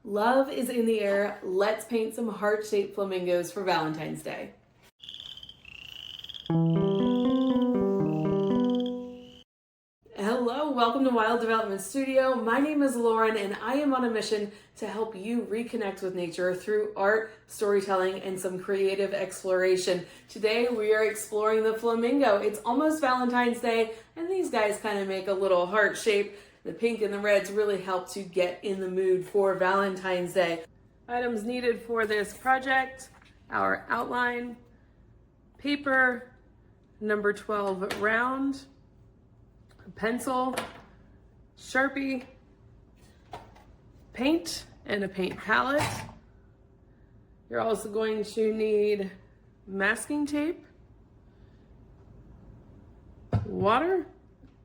Love is in the air. Let's paint some heart-shaped flamingos for Valentine's Day. Hello, welcome to Wild Development Studio. My name is Lauren and I am on a mission to help you reconnect with nature through art, storytelling, and some creative exploration. Today we are exploring the flamingo. It's almost Valentine's Day and these guys kind of make a little heart shape. The pink and the reds really help to get in the mood for Valentine's Day. Items needed for this project: our outline, paper, number 12 round, a pencil, Sharpie, paint, and a paint palette. You're also going to need masking tape, water,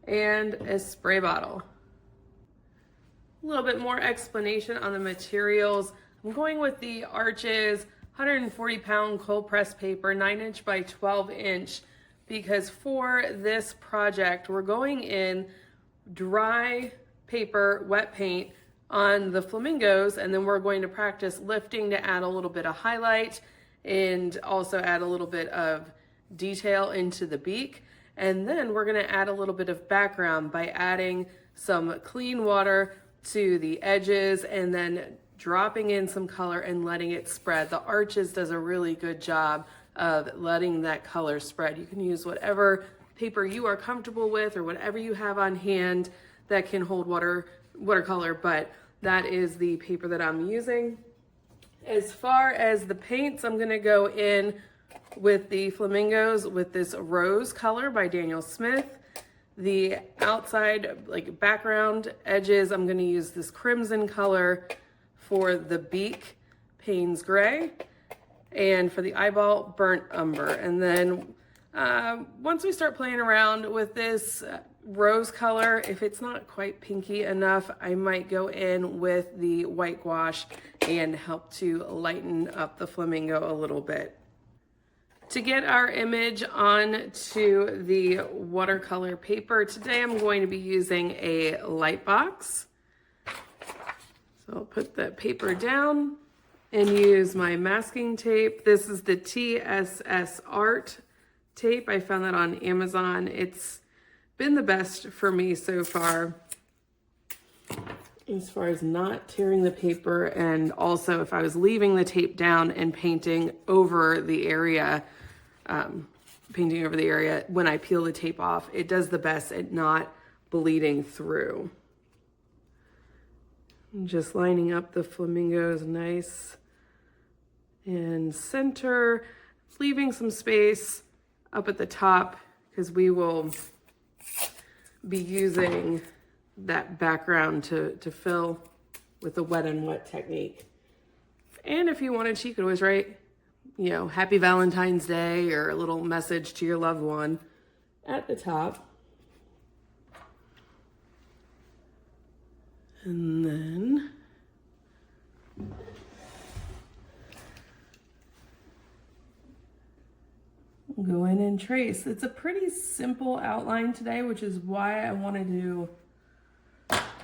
and a spray bottle. A little bit more explanation on the materials. I'm going with the Arches 140-pound cold press paper, 9" by 12" because for this project we're going in dry paper, wet paint on the flamingos, and then we're going to practice lifting to add a little bit of highlight and also add a little bit of detail into the beak. And then we're going to add a little bit of background by adding some clean water to the edges and then dropping in some color and letting it spread. The Arches does a really good job of letting that color spread. You can use whatever paper you are comfortable with or whatever you have on hand that can hold watercolor, but that is the paper that I'm using. As far as the paints, I'm gonna go in with the flamingos with this rose color by Daniel Smith. The outside, like background edges, I'm gonna use this crimson color for the beak, Payne's Gray, and for the eyeball, burnt umber. And then once we start playing around with this rose color, if it's not quite pinky enough, I might go in with the white gouache and help to lighten up the flamingo a little bit. To get our image onto the watercolor paper, today I'm going to be using a light box. So I'll put the paper down and use my masking tape. This is the TSS Art tape. I found that on Amazon. It's been the best for me so far as not tearing the paper, and also if I was leaving the tape down and painting over the area, when I peel the tape off, it does the best at not bleeding through. I'm just lining up the flamingos nice and center, leaving some space up at the top because we will be using that background to fill with the wet and wet technique. And if you wanted to, you could always write, Happy Valentine's Day or a little message to your loved one at the top. And then go in and trace. It's a pretty simple outline today, which is why I wanted to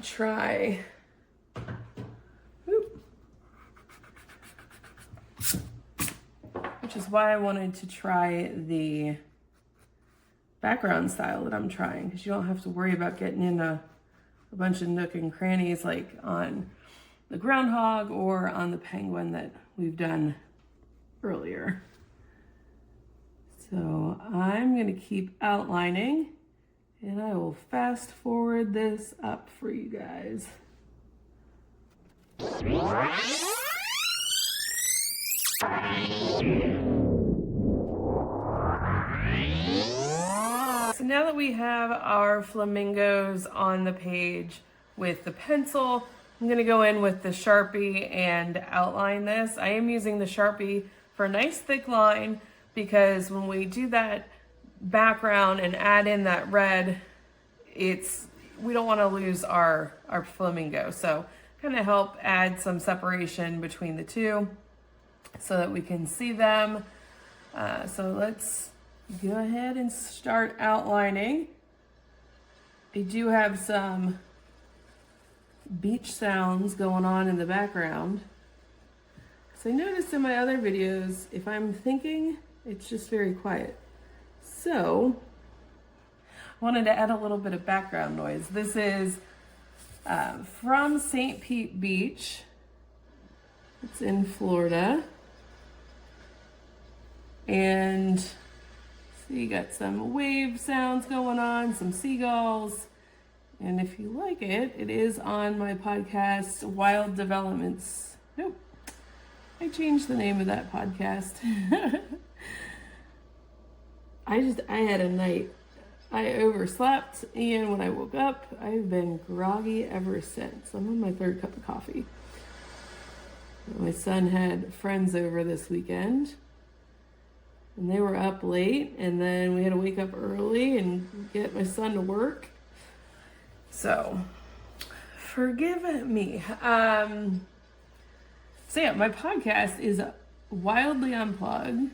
try the background style that I'm trying, because you don't have to worry about getting in a bunch of nook and crannies like on the groundhog or on the penguin that we've done earlier. So I'm going to keep outlining and I will fast forward this up for you guys. So now that we have our flamingos on the page with the pencil, I'm going to go in with the Sharpie and outline this. I am using the Sharpie for a nice thick line because when we do that background and add in that red, we don't want to lose our flamingo. So kind of help add some separation between the two so that we can see them. So let's go ahead and start outlining. I do have some beach sounds going on in the background. So I noticed in my other videos, if I'm thinking, it's just very quiet. So I wanted to add a little bit of background noise. This is from St. Pete Beach. It's in Florida. And so you got some wave sounds going on, some seagulls. And if you like it, it is on my podcast, Wild Developments. Nope, I changed the name of that podcast. I had a night. I overslept, and when I woke up, I've been groggy ever since. I'm on my third cup of coffee. My son had friends over this weekend, and they were up late, and then we had to wake up early and get my son to work. So, forgive me. So yeah, my podcast is Wildly Unplugged,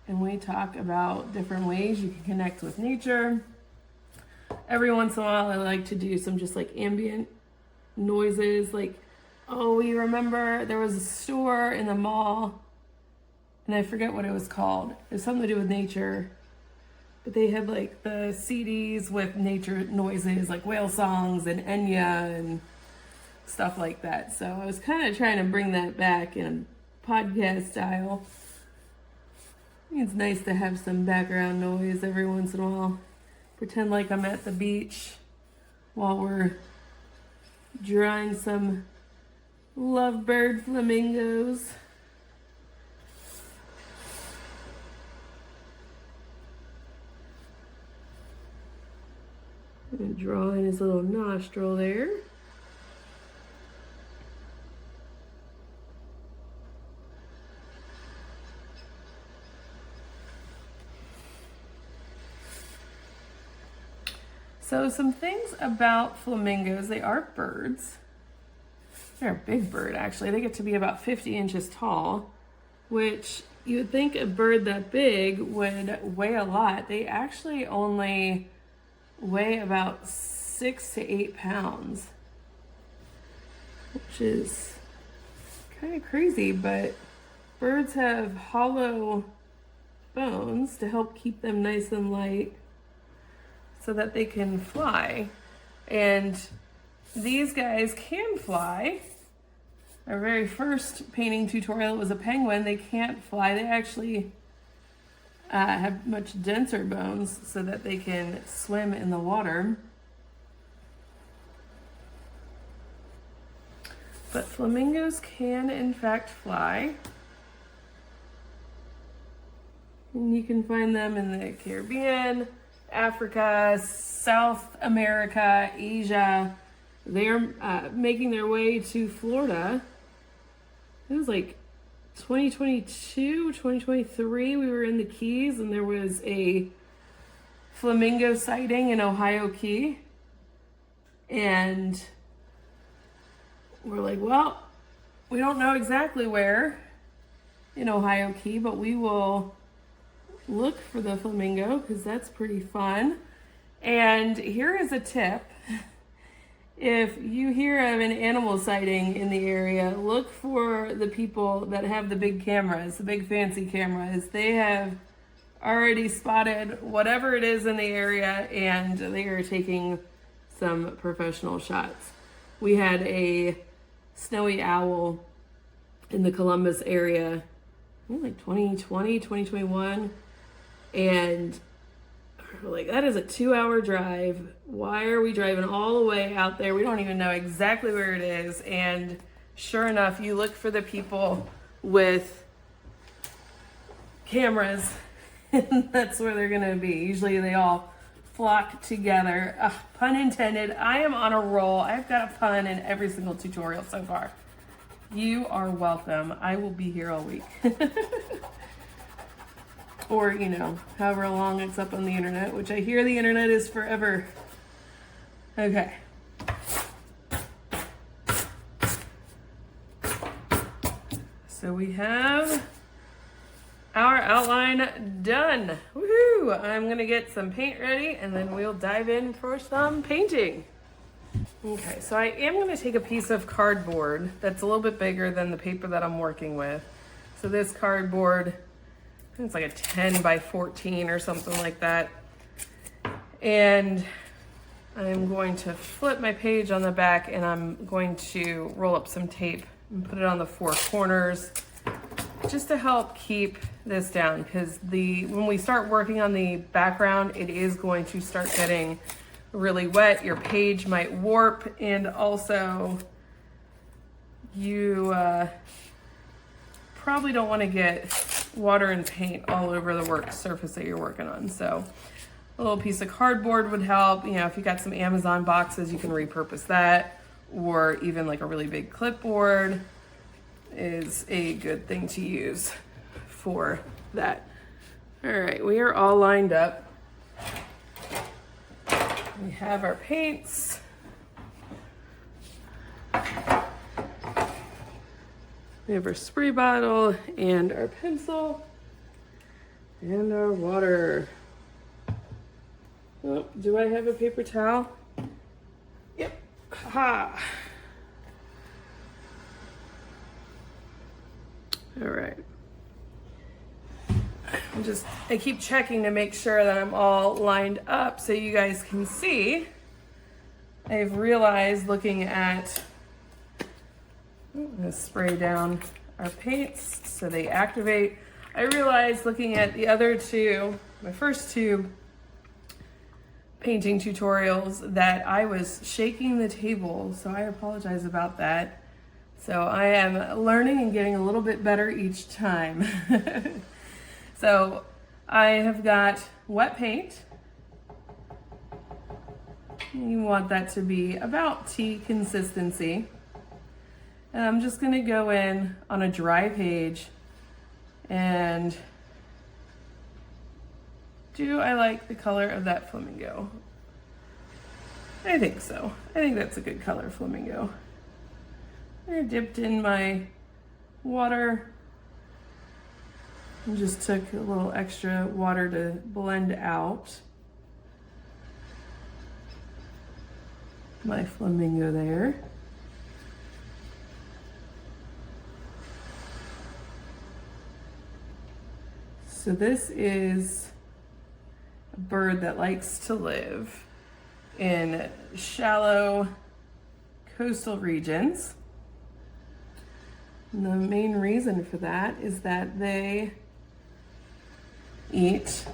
and we talk about different ways you can connect with nature. Every once in a while, I like to do some just like ambient noises, like, oh, you remember there was a store in the mall, and I forget what it was called. It was something to do with nature. But they had like the CDs with nature noises, like whale songs and Enya and stuff like that. So I was kind of trying to bring that back in podcast style. I think it's nice to have some background noise every once in a while. Pretend like I'm at the beach while we're drawing some lovebird flamingos. And drawing his little nostril there. So some things about flamingos, they are birds. They're a big bird, actually. They get to be about 50 inches tall, which you would think a bird that big would weigh a lot. They actually only weigh about 6 to 8 pounds, which is kind of crazy, but birds have hollow bones to help keep them nice and light so that they can fly. And these guys can fly. Our very first painting tutorial was a penguin. They can't fly. They actually have much denser bones so that they can swim in the water. But flamingos can in fact fly. And you can find them in the Caribbean, Africa, South America, Asia. They're making their way to Florida. It was like 2022, 2023, we were in the Keys and there was a flamingo sighting in Ohio Key. And we're like, well, we don't know exactly where in Ohio Key, but we will look for the flamingo because that's pretty fun. And here is a tip. If you hear of an animal sighting in the area, look for the people that have the big cameras, the big fancy cameras. They have already spotted whatever it is in the area and they are taking some professional shots. We had a snowy owl in the Columbus area, I think like 2020, 2021, and we're like, that is a 2-hour drive. Why are we driving all the way out there? We don't even know exactly where it is. And sure enough, you look for the people with cameras, and that's where they're gonna be. Usually they all flock together. Pun intended. I am on a roll. I've got a pun in every single tutorial so far. You are welcome. I will be here all week. Or, you know, however long it's up on the internet, which I hear the internet is forever. Okay. So we have our outline done. Woohoo! I'm gonna get some paint ready and then we'll dive in for some painting. Okay, so I am going to take a piece of cardboard that's a little bit bigger than the paper that I'm working with. So this cardboard, I think it's like a 10 by 14 or something like that. And I'm going to flip my page on the back, and I'm going to roll up some tape and put it on the four corners just to help keep this down, because when we start working on the background, it is going to start getting really wet. Your page might warp, and also you probably don't want to get water and paint all over the work surface that you're working on. So a little piece of cardboard would help. You know, if you got some Amazon boxes, you can repurpose that, or even like a really big clipboard is a good thing to use for that. All right, we are all lined up. We have our paints. We have our spray bottle and our pencil and our water. Oh, do I have a paper towel? Yep. Ha. All right. I keep checking to make sure that I'm all lined up so you guys can see. I've realized looking at, I'm gonna spray down our paints so they activate. I realized looking at the other two, my first two painting tutorials, that I was shaking the table, so I apologize about that. So I am learning and getting a little bit better each time. So I have got wet paint. You want that to be about tea consistency. And I'm just gonna go in on a dry page and do I like the color of that flamingo? I think so. I think that's a good color, flamingo. I dipped in my water and just took a little extra water to blend out my flamingo there. So this is a bird that likes to live in shallow coastal regions. And the main reason for that is that they eat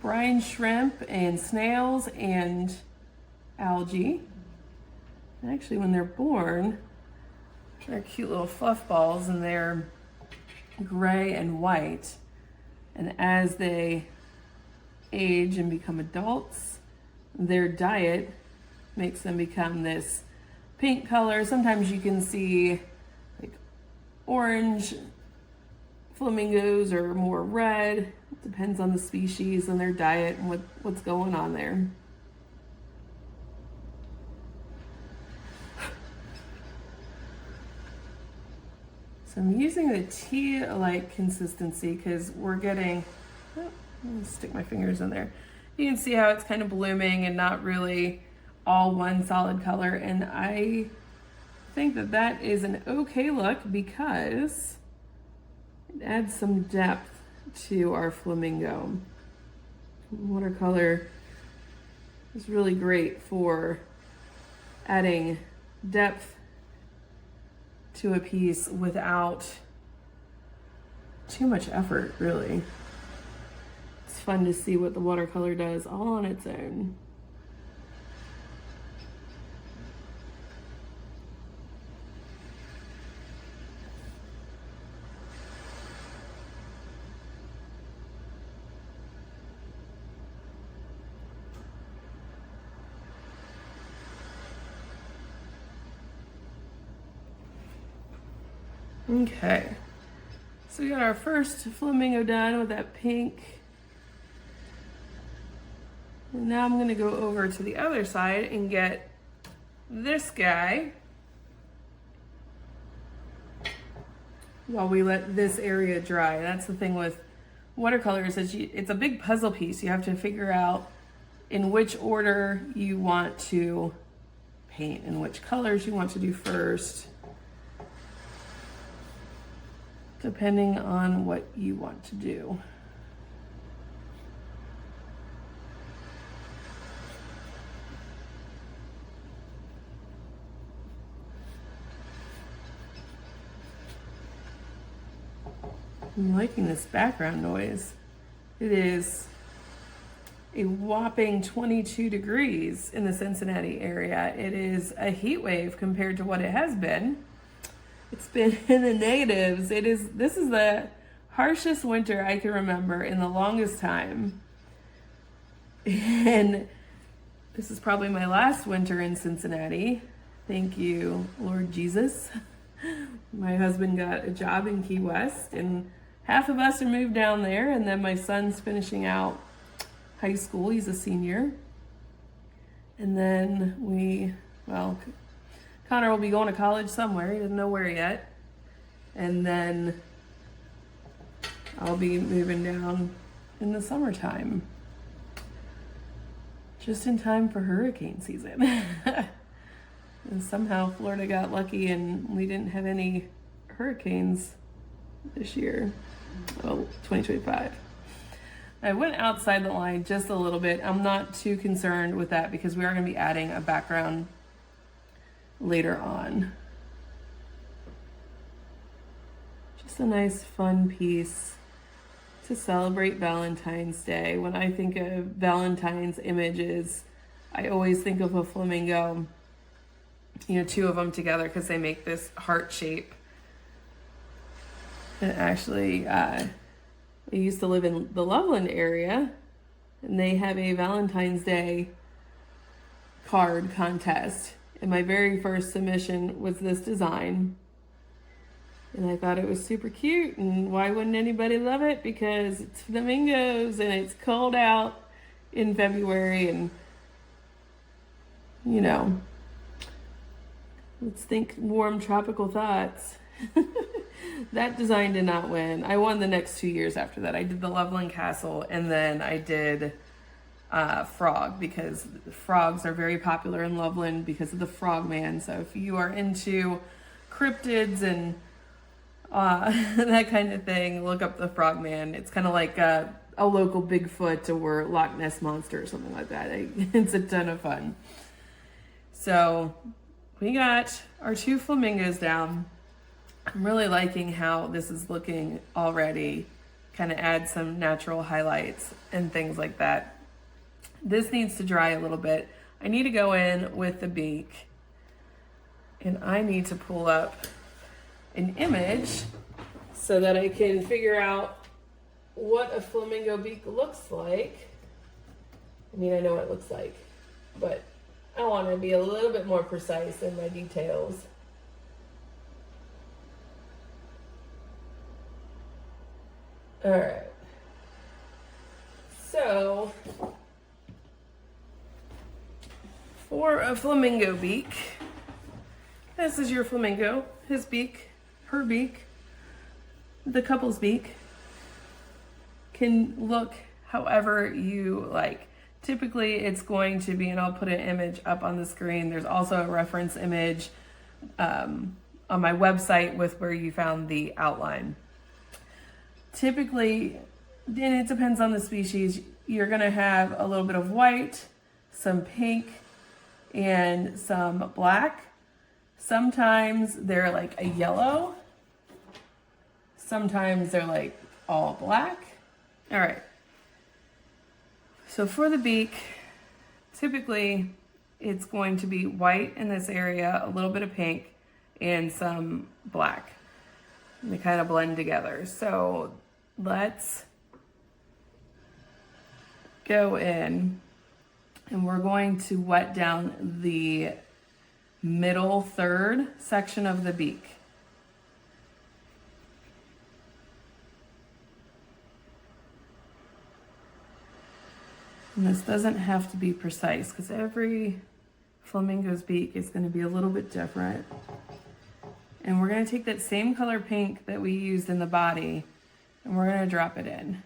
brine shrimp and snails and algae. And actually, when they're born, they're cute little fluff balls, and they're gray and white. And as they age and become adults, their diet makes them become this pink color. Sometimes you can see like orange flamingos or more red. It depends on the species and their diet and what's going on there. So I'm using the tea-like consistency because we're getting, I'm gonna stick my fingers in there. You can see how it's kind of blooming and not really all one solid color. And I think that that is an okay look because it adds some depth to our flamingo. Watercolor is really great for adding depth to a piece without too much effort, really. It's fun to see what the watercolor does all on its own. Okay, so we got our first flamingo done with that pink. And now I'm gonna go over to the other side and get this guy while we let this area dry. That's the thing with watercolors, is it's a big puzzle piece. You have to figure out in which order you want to paint and which colors you want to do first, depending on what you want to do. I'm liking this background noise. It is a whopping 22 degrees in the Cincinnati area. It is a heat wave compared to what it has been. It's been in the negatives. This is the harshest winter I can remember in the longest time. And this is probably my last winter in Cincinnati. Thank you, Lord Jesus. My husband got a job in Key West, and half of us are moved down there, and then my son's finishing out high school. He's a senior. And then Connor will be going to college somewhere. He doesn't know where yet. And then I'll be moving down in the summertime. Just in time for hurricane season. And somehow Florida got lucky and we didn't have any hurricanes this year. 2025. I went outside the line just a little bit. I'm not too concerned with that because we are going to be adding a background later on. Just a nice fun piece to celebrate Valentine's Day. When I think of Valentine's images, I always think of a flamingo, two of them together because they make this heart shape. And actually, I used to live in the Loveland area, and they have a Valentine's Day card contest. And my very first submission was this design. And I thought it was super cute, and why wouldn't anybody love it? Because it's flamingos, and it's cold out in February, and, let's think warm tropical thoughts. That design did not win. I won the next 2 years after that. I did the Loveland Castle, and then I did Frog, because frogs are very popular in Loveland because of the Frogman. So if you are into cryptids and that kind of thing, look up the Frogman. It's kind of like a local Bigfoot or Loch Ness Monster or something like that. It's a ton of fun. So we got our 2 flamingos down. I'm really liking how this is looking already. Kind of add some natural highlights and things like that. This needs to dry a little bit. I need to go in with the beak, and I need to pull up an image so that I can figure out what a flamingo beak looks like. I mean, I know what it looks like, but I want to be a little bit more precise in my details. All right. So, for a flamingo beak, this is your flamingo, his beak, her beak, the couple's beak. Can look however you like. Typically it's going to be, and I'll put an image up on the screen. There's also a reference image on my website with where you found the outline. Typically, and it depends on the species, you're gonna have a little bit of white, some pink, and some black. Sometimes they're like a yellow. Sometimes they're like all black. All right. So for the beak, typically it's going to be white in this area, a little bit of pink, and some black. And they kind of blend together. So let's go in, and we're going to wet down the middle third section of the beak. And this doesn't have to be precise because every flamingo's beak is going to be a little bit different. And we're going to take that same color pink that we used in the body, and we're going to drop it in.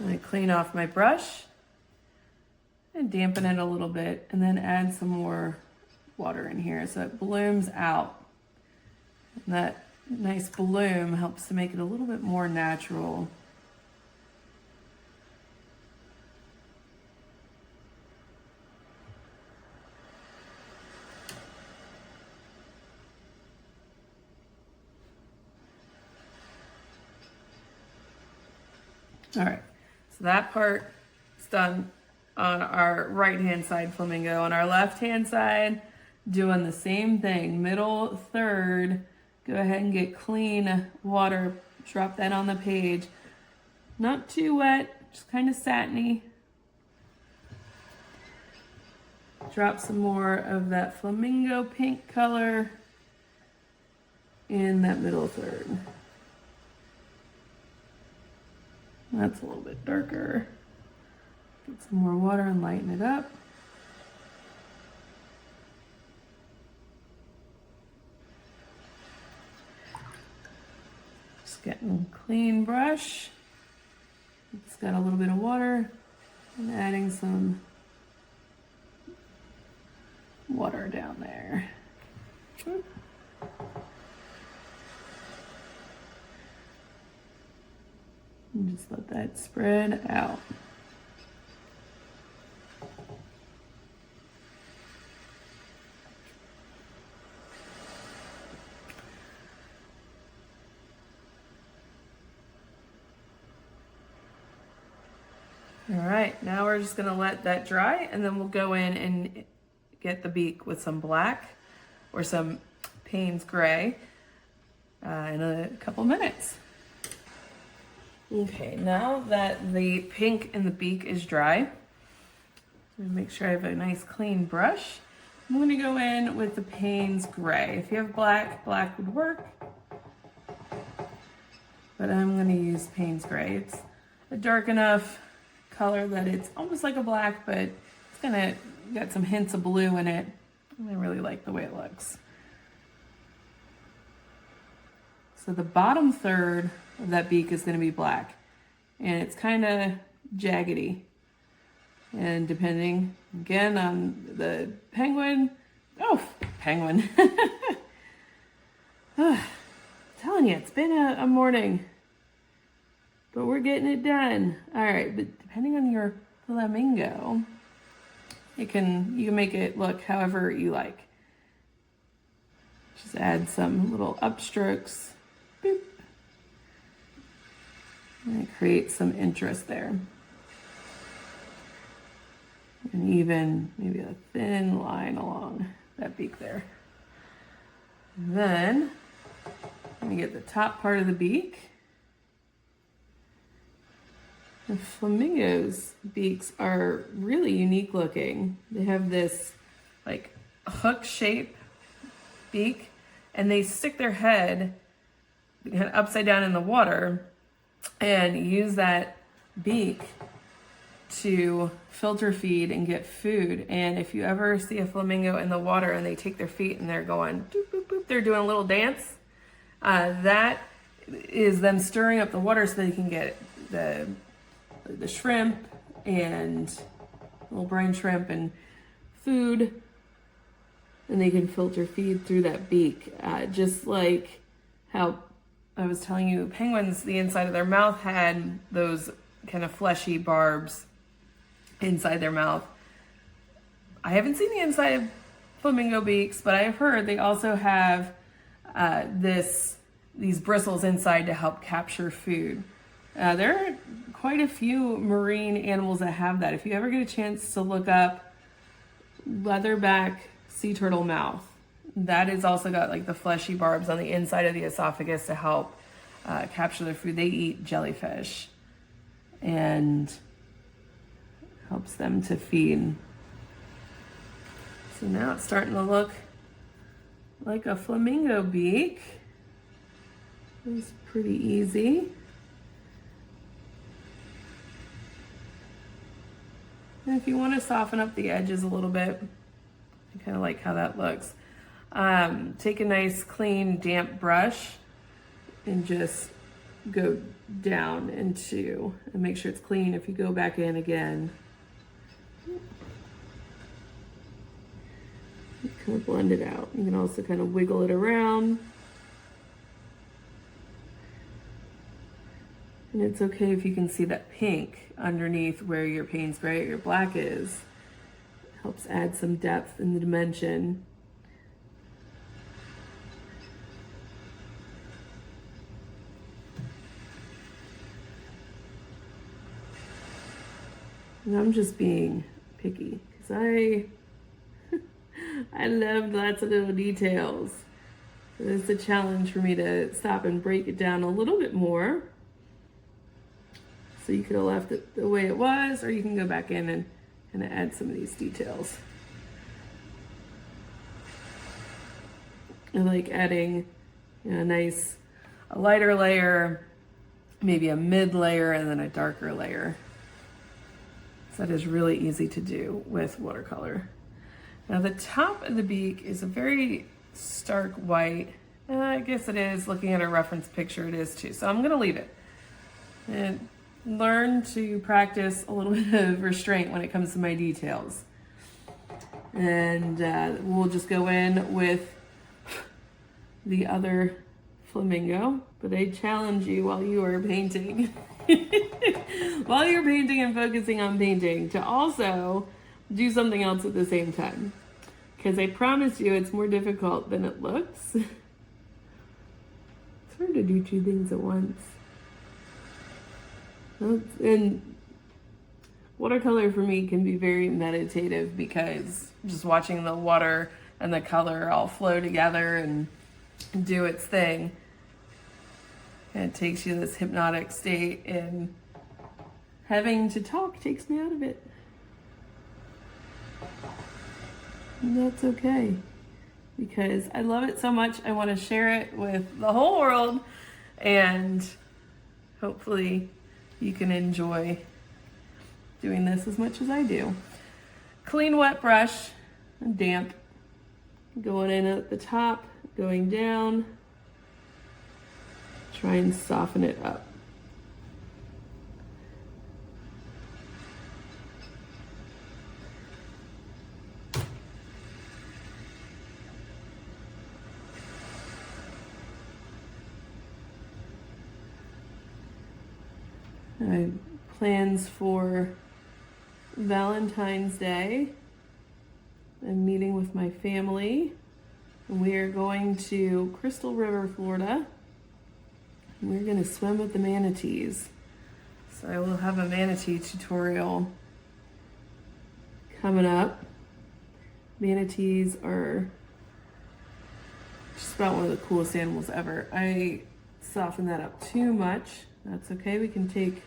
I'm going to clean off my brush and dampen it a little bit, and then add some more water in here so it blooms out. And that nice bloom helps to make it a little bit more natural. All right, so that part is done on our right-hand side flamingo. On our left-hand side, doing the same thing. Middle third, go ahead and get clean water, drop that on the page. Not too wet, just kind of satiny. Drop some more of that flamingo pink color in that middle third. That's a little bit darker. Get some more water and lighten it up. Just getting a clean brush. It's got a little bit of water and adding some water down there. And just let that spread out. All right, now we're just gonna let that dry, and then we'll go in and get the beak with some black or some Payne's gray in a couple minutes. Okay, now that the pink in the beak is dry, I'm gonna make sure I have a nice clean brush. I'm gonna go in with the Payne's gray. If you have black, black would work, but I'm gonna use Payne's gray. It's a dark enough color that it's almost like a black, but it's gonna got some hints of blue in it. I really like the way it looks. So the bottom third of that beak is going to be black, and it's kind of jaggedy, and depending again on the penguin, telling you, it's been a morning, but we're getting it done. All right, but depending on your flamingo, you can make it look however you like. Just add some little upstrokes. Boop. And it creates some interest there. And even maybe a thin line along that beak there. And then I'm gonna get the top part of the beak. The flamingos' beaks are really unique looking. They have this like hook shape beak, and they stick their head kind of upside down in the water and use that beak to filter feed and get food. And if you ever see a flamingo in the water and they take their feet and they're going doop, boop, boop, they're doing a little dance, that is them stirring up the water so they can get the shrimp and little brine shrimp and food, and they can filter feed through that beak, just like how I was telling you, penguins, the inside of their mouth had those kind of fleshy barbs inside their mouth. I haven't seen the inside of flamingo beaks, but I've heard they also have these bristles inside to help capture food. There are quite a few marine animals that have that. If you ever get a chance to look up leatherback sea turtle mouth, that has also got like the fleshy barbs on the inside of the esophagus to help capture their food. They eat jellyfish and helps them to feed. So now it's starting to look like a flamingo beak. It's pretty easy. And if you want to soften up the edges a little bit, I kind of like how that looks. Take a nice clean damp brush and just go down into and make sure it's clean if you go back in again. Kind of blend it out. You can also kind of wiggle it around. And it's okay if you can see that pink underneath where your Payne's gray or your black is. It helps add some depth in the dimension. And I'm just being picky because I love lots of little details. So it's a challenge for me to stop and break it down a little bit more. So you could have left it the way it was, or you can go back in and add some of these details. I like adding, you know, a lighter layer, maybe a mid layer, and then a darker layer. So that is really easy to do with watercolor. Now the top of the beak is a very stark white. I guess it is, looking at a reference picture, it is too. So I'm gonna leave it. And learn to practice a little bit of restraint when it comes to my details. And we'll just go in with the other flamingo. But I challenge you while you are painting, while you're painting and focusing on painting, to also do something else at the same time. Because I promise you it's more difficult than it looks. It's hard to do two things at once. And watercolor for me can be very meditative because just watching the water and the color all flow together and do its thing. And it takes you to this hypnotic state, and having to talk takes me out of it. And that's okay, because I love it so much. I want to share it with the whole world, and hopefully you can enjoy doing this as much as I do. Clean wet brush, damp, going in at the top, going down. Try and soften it up. I have plans for Valentine's Day. I'm meeting with my family. We are going to Crystal River, Florida. We're going to swim with the manatees. So I will have a manatee tutorial coming up. Manatees are just about one of the coolest animals ever. I softened that up too much. That's okay. We can take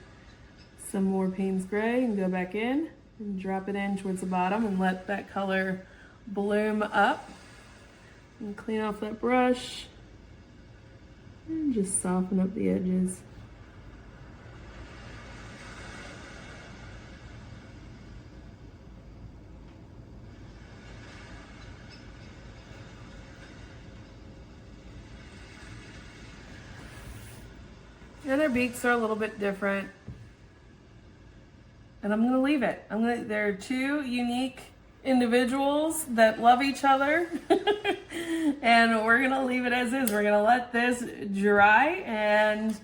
some more Payne's gray and go back in and drop it in towards the bottom and let that color bloom up. And clean off that brush and just soften up the edges. And their beaks are a little bit different. And I'm gonna leave it. They're two unique individuals that love each other. And we're gonna leave it as is. We're gonna let this dry, and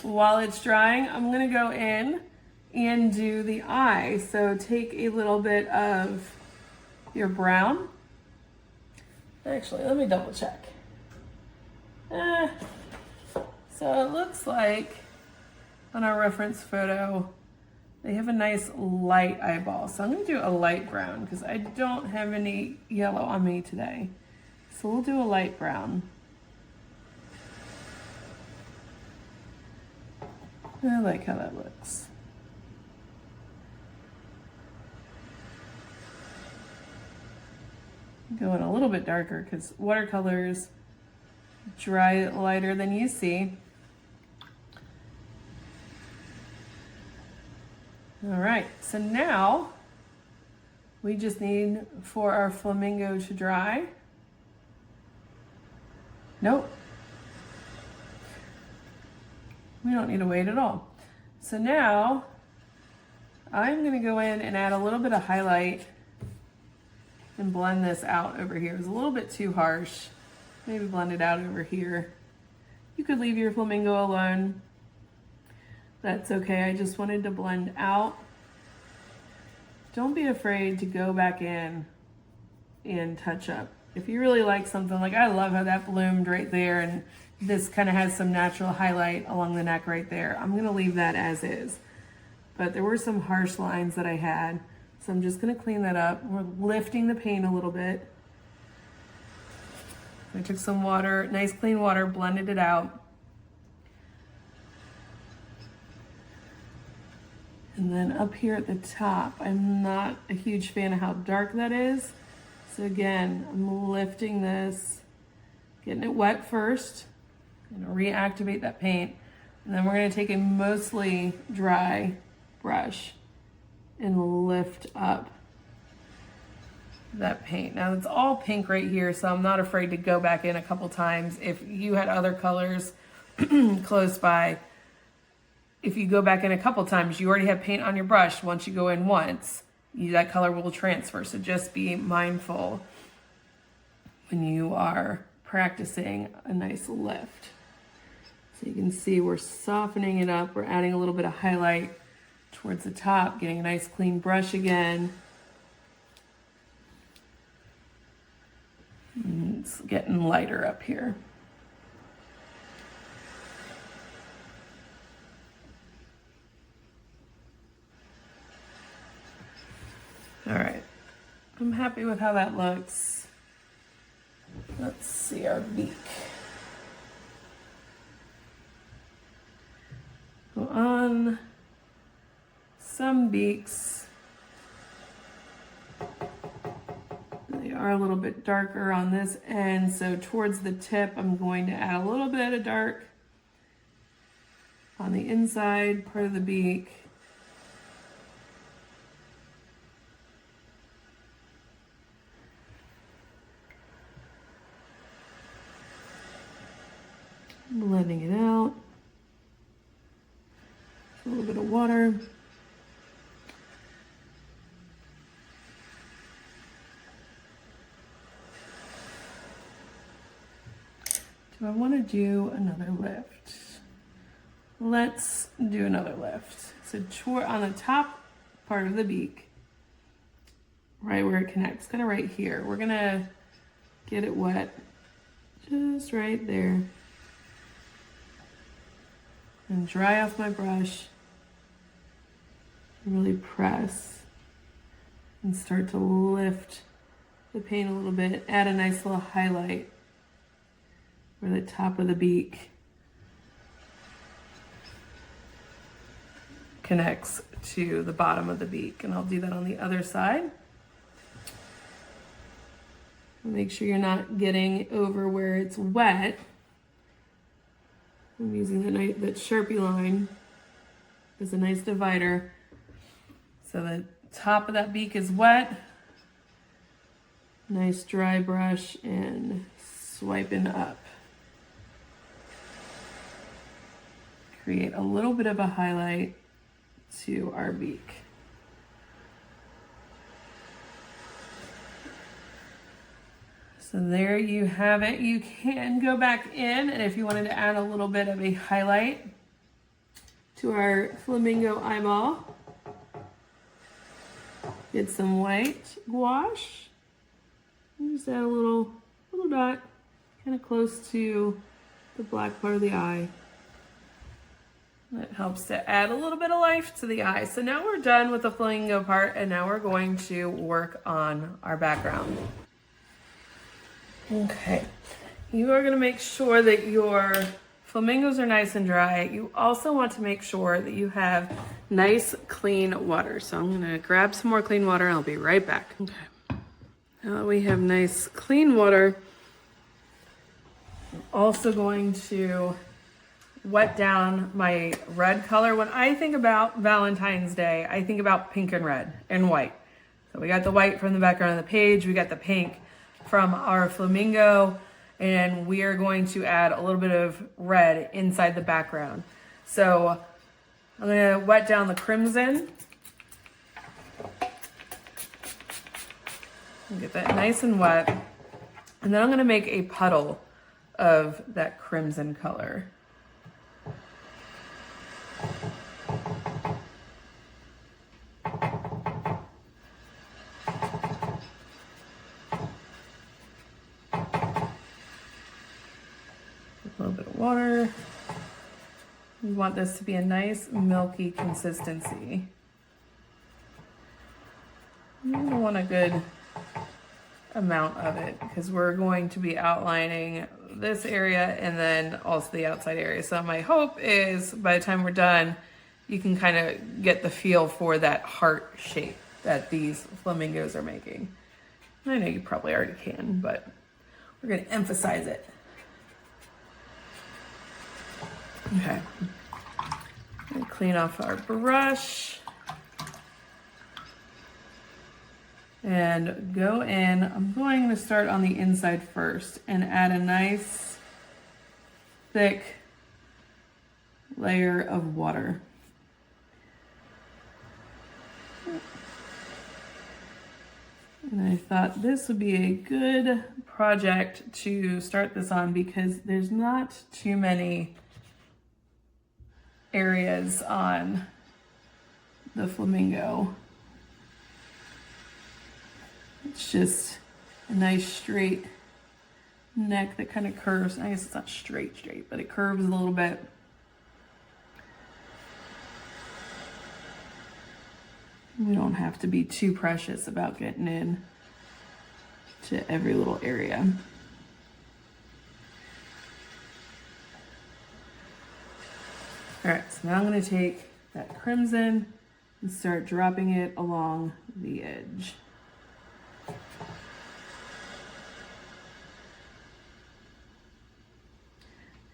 while it's drying, I'm gonna go in and do the eye. So take a little bit of your brown. Actually, let me double check. So it looks like on our reference photo, they have a nice light eyeball. So I'm gonna do a light brown because I don't have any yellow on me today. So we'll do a light brown. I like how that looks. Going a little bit darker because watercolors dry lighter than you see. All right, so now we just need for our flamingo to dry. Nope. We don't need to wait at all. So now I'm gonna go in and add a little bit of highlight and blend this out over here. It's a little bit too harsh. Maybe blend it out over here. You could leave your flamingo alone. That's okay, I just wanted to blend out. Don't be afraid to go back in and touch up. If you really like something, like I love how that bloomed right there, and this kind of has some natural highlight along the neck right there. I'm gonna leave that as is. But there were some harsh lines that I had, so I'm just gonna clean that up. We're lifting the paint a little bit. I took some water, nice clean water, blended it out. And then up here at the top, I'm not a huge fan of how dark that is. So again, I'm lifting this, getting it wet first. I'm gonna reactivate that paint. And then we're gonna take a mostly dry brush and lift up that paint. Now it's all pink right here, so I'm not afraid to go back in a couple times. If you had other colors close by, if you go back in a couple times, you already have paint on your brush. Once you go in once, that color will transfer. So just be mindful when you are practicing a nice lift. So you can see we're softening it up. We're adding a little bit of highlight towards the top, getting a nice clean brush again. And it's getting lighter up here. All right, I'm happy with how that looks. Let's see our beak. So on some beaks, they are a little bit darker on this end, so towards the tip, I'm going to add a little bit of dark on the inside part of the beak. Blending it out. A little bit of water. Do I want to do another lift? Let's do another lift. So on the top part of the beak, right where it connects, kind of right here, we're gonna get it wet just right there. And dry off my brush and really press and start to lift the paint a little bit, add a nice little highlight where the top of the beak connects to the bottom of the beak. And I'll do that on the other side. Make sure you're not getting over where it's wet. I'm using that Sharpie line as a nice divider. So the top of that beak is wet. Nice dry brush and swiping up. Create a little bit of a highlight to our beak. So there you have it. You can go back in, and if you wanted to add a little bit of a highlight to our flamingo eyeball, get some white gouache, and just add a little dot, kind of close to the black part of the eye. That helps to add a little bit of life to the eye. So now we're done with the flamingo part, and now we're going to work on our background. Okay, you are going to make sure that your flamingos are nice and dry. You also want to make sure that you have nice clean water. So I'm going to grab some more clean water and I'll be right back. Okay, now that we have nice clean water, I'm also going to wet down my red color. When I think about Valentine's Day, I think about pink and red and white. So we got the white from the background of the page, we got the pink from our flamingo, and we are going to add a little bit of red inside the background. So I'm gonna wet down the crimson. Get that nice and wet. And then I'm gonna make a puddle of that crimson color. A little bit of water. We want this to be a nice milky consistency. You don't want a good amount of it because we're going to be outlining this area and then also the outside area. So my hope is by the time we're done, you can kind of get the feel for that heart shape that these flamingos are making. I know you probably already can, but we're going to emphasize it. Okay. I'm gonna clean off our brush and go in. I'm going to start on the inside first and add a nice thick layer of water. And I thought this would be a good project to start this on because there's not too many areas on the flamingo. It's just a nice straight neck that kind of curves. I guess it's not straight, but it curves a little bit. We don't have to be too precious about getting in to every little area. All right, so now I'm going to take that crimson and start dropping it along the edge.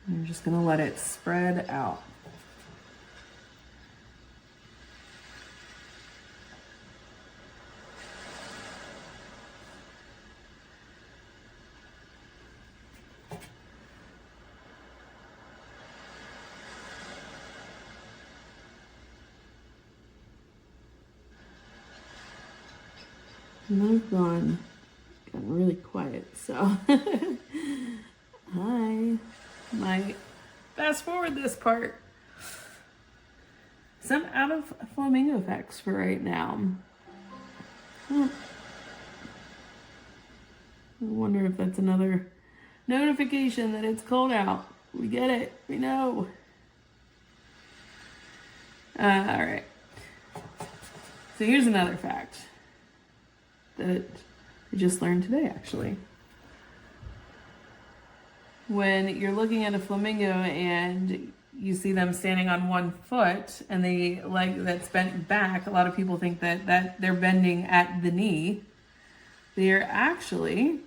I'm just going to let it spread out. And I've gotten really quiet, so I might fast forward this part. So I'm out of flamingo effects for right now. I wonder if that's another notification that it's cold out. We get it, we know. All right. So here's another fact that I just learned today, actually. When you're looking at a flamingo and you see them standing on one foot and the leg that's bent back, a lot of people think that they're bending at the knee. They're actually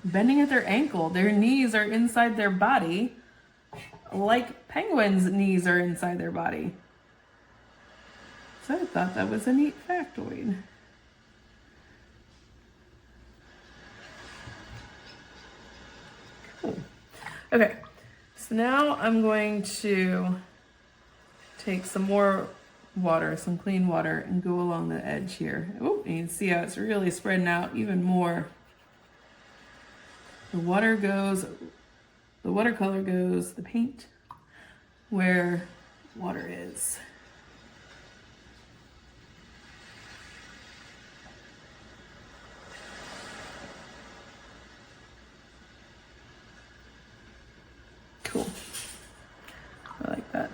bending at their ankle. Their knees are inside their body, like penguins' knees are inside their body. So I thought that was a neat factoid. Cool. Okay, so now I'm going to take some more water, some clean water, and go along the edge here. Oh, you can see how it's really spreading out even more. The water goes, the watercolor goes, the paint, where water is. Cool. I like that.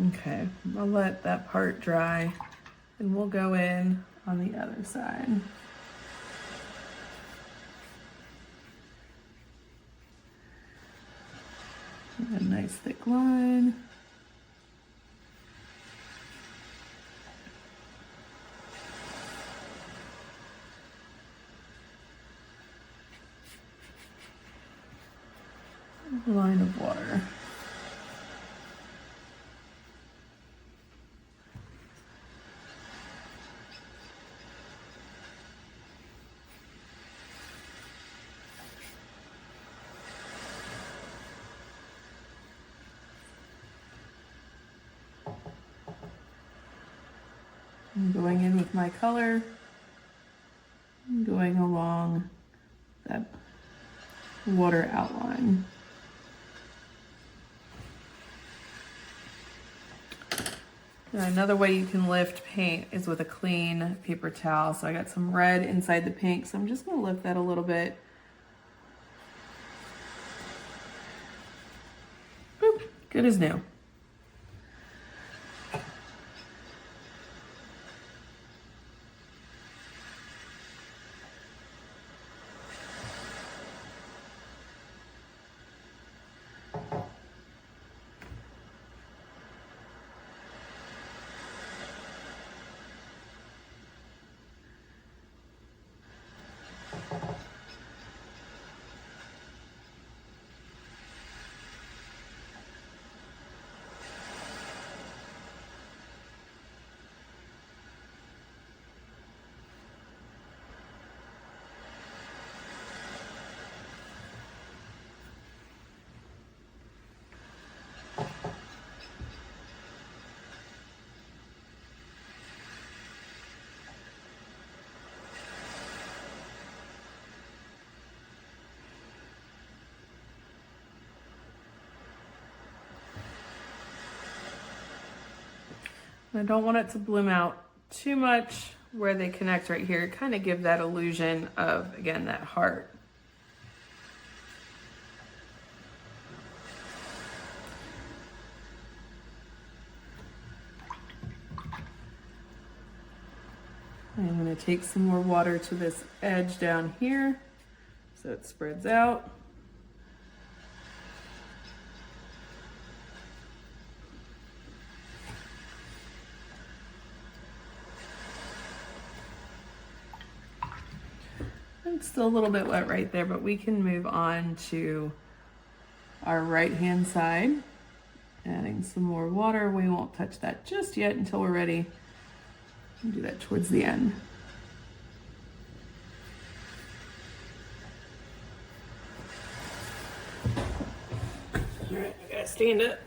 Okay, I'll let that part dry and we'll go in on the other side. A nice thick line. Line of water. I'm going in with my color, going along that water outline. Now, another way you can lift paint is with a clean paper towel. So I got some red inside the pink, so I'm just going to lift that a little bit. Boop, good as new. I don't want it to bloom out too much where they connect right here. Kind of give that illusion of, again, that heart. I'm going to take some more water to this edge down here so it spreads out. It's still a little bit wet right there, but we can move on to our right hand side. Adding some more water. We won't touch that just yet until we're ready. We'll do that towards the end. All right, I gotta stand up.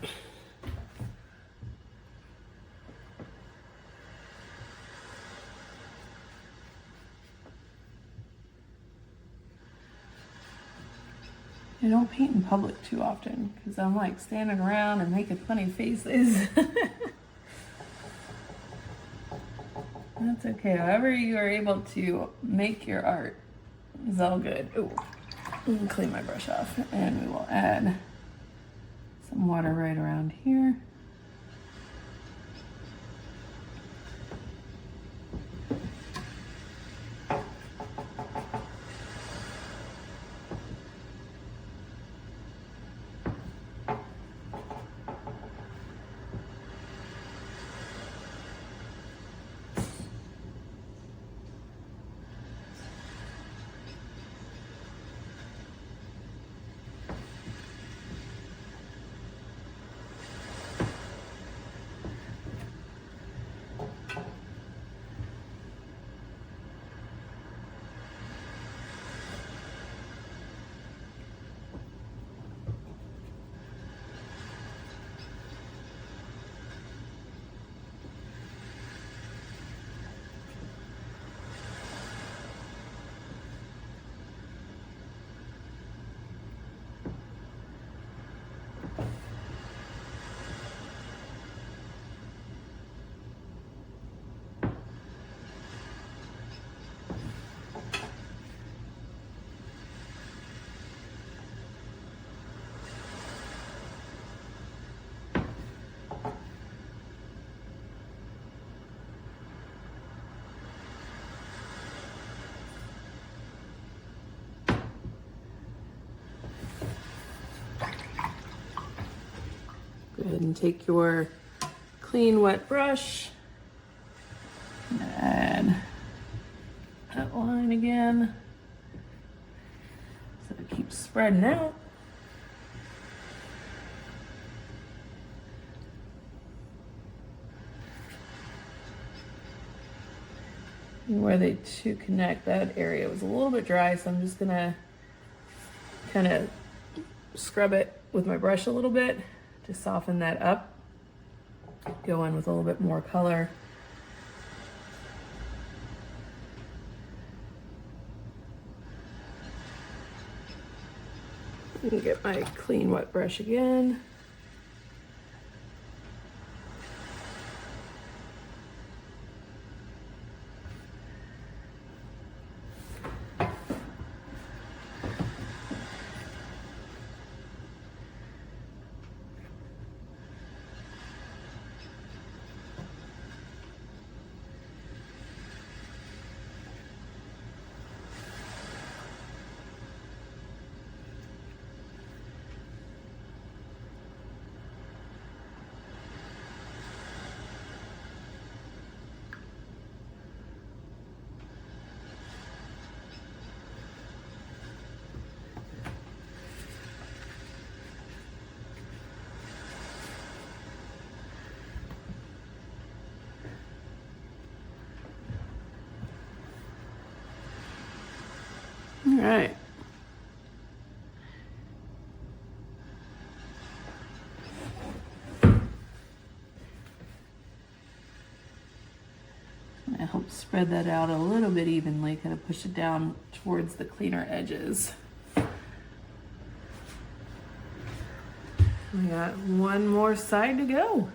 I don't paint in public too often because I'm like standing around and making funny faces. That's okay. However you are able to make your art is all good. Ooh, let me clean my brush off and we will add some water right around here. Go ahead and take your clean wet brush and add that line again. So it keeps spreading out. And where they two connect, that area was a little bit dry, so I'm just gonna kind of scrub it with my brush a little bit to soften that up. Go in with a little bit more color. And get my clean wet brush again. All right. I hope spread that out a little bit evenly, kind of push it down towards the cleaner edges. We got one more side to go.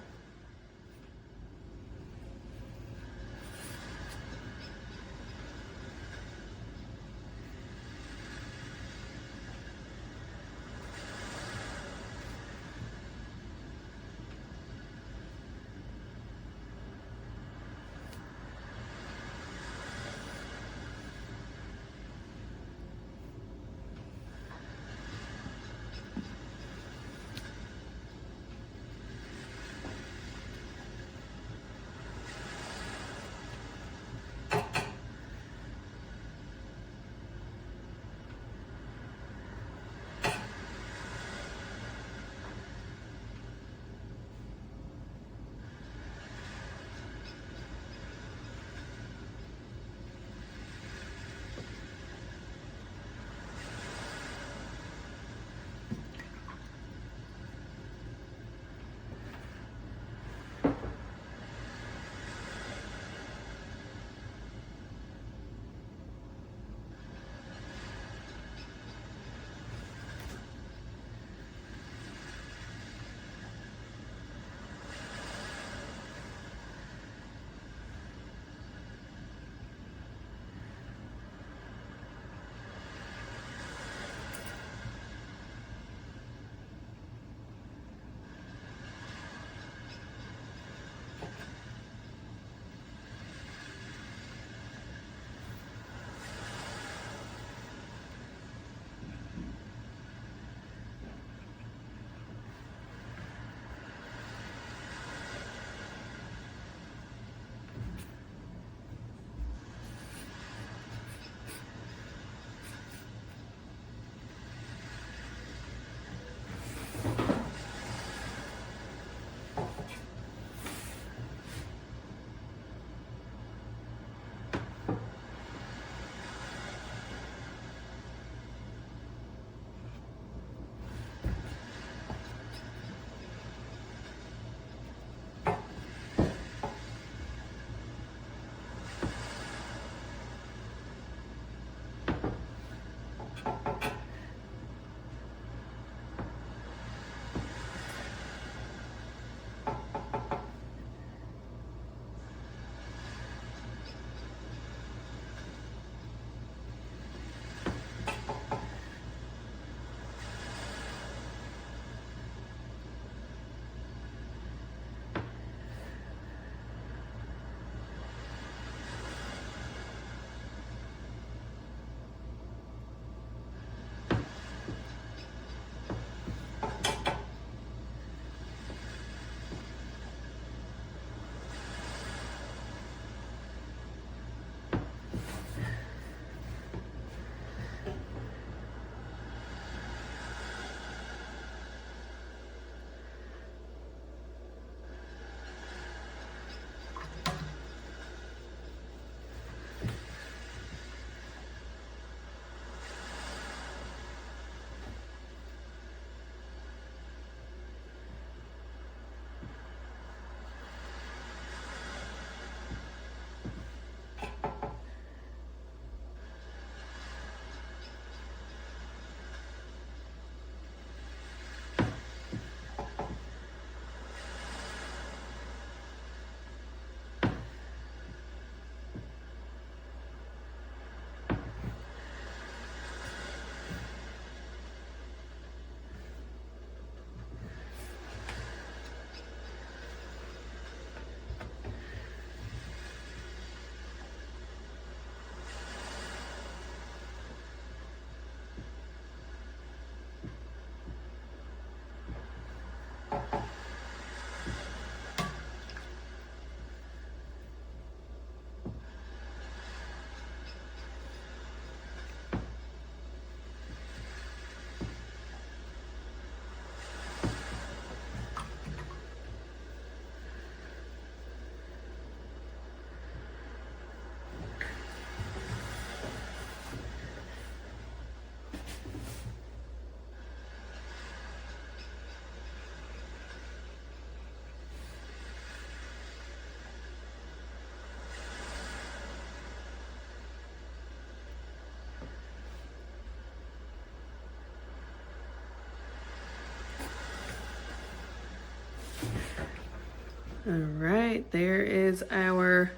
All right, there is our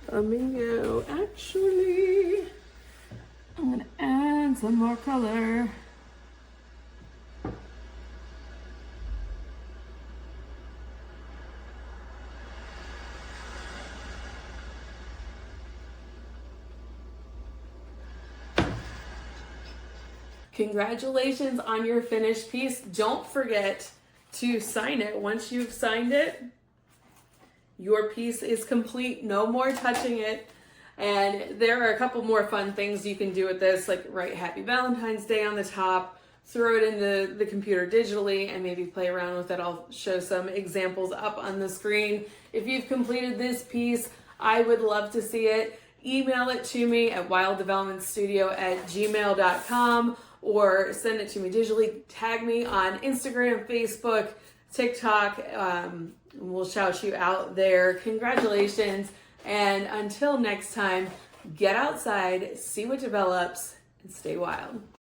flamingo. Actually, I'm gonna add some more color. Congratulations on your finished piece. Don't forget to sign it. Once you've signed it, your piece is complete. No more touching it. And there are a couple more fun things you can do with this, like write Happy Valentine's Day on the top, throw it into the computer digitally, and maybe play around with it. I'll show some examples up on the screen. If you've completed this piece, I would love to see it. Email it to me at wilddevelopmentstudio@gmail.com or send it to me digitally. Tag me on Instagram, Facebook, TikTok. We'll shout you out there. Congratulations. And until next time, get outside, see what develops, and stay wild.